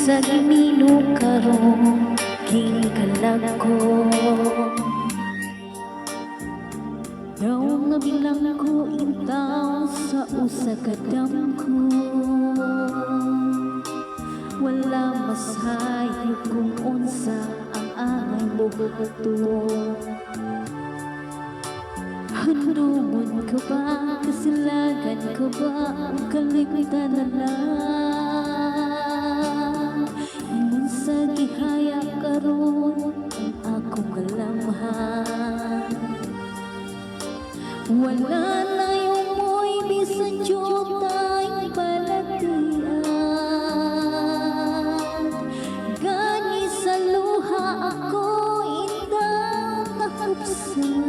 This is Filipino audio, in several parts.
sa ginino karon king ko. Daw nga bilang ko intaw sa usa ka damko, wala masayo kung unsa ang angay bubuto. Handumon ka ba, kasilagan ka ba, ang kaligtan na lang. Ingon sa gihaya karon ang akong kalamhan. Wala na yung mo'y bisan jutay palatian. Gani sa luha ako indang nakapsan.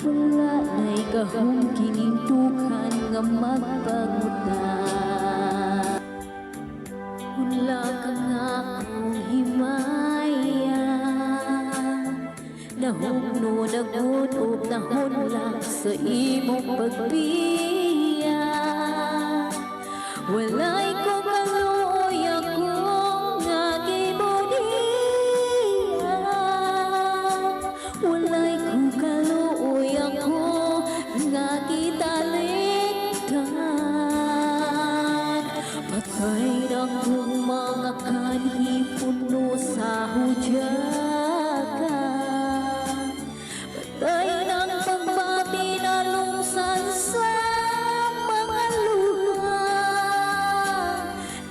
Wala na'y kahong kinintukan nga magpangutan. Wala ka nga akong himaya, nahumno nagutob na hunlang sa imong pagbiya. Walay ko kaluoy akong nga gibudiya. Walay ko kaluoy ako nga gitalikdan. Patay ng kong mga kanhi puno sa hudyagan. Patay ng pagbati na lungsan sa mga luha.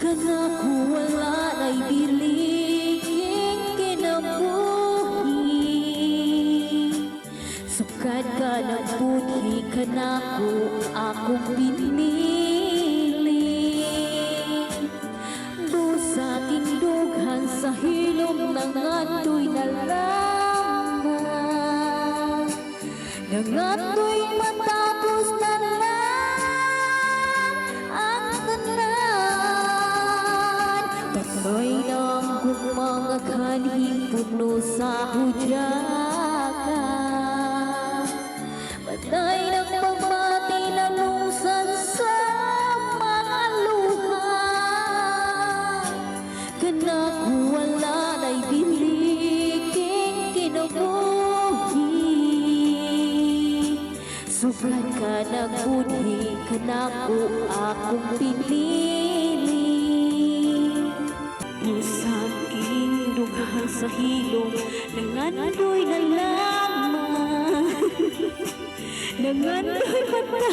Kanako wala na'y biliging kinabuhi. Sukad ka ng buhi, kanako akong pinili. Busa tindughan sa hilom ng ato'y nalaman. Nangato'y matapos na lang ang tanan. Patay ng kung mga kanhing puno sa hudyagan. Patay ng pagbati na lungsan sa mga luha. Kanako wala na'y biliging kinabuhi. Sugad ka ng budhi, kanako akong pinili. Usang indughan sa hilom, nangandoy na lamang. Nangandoy matapos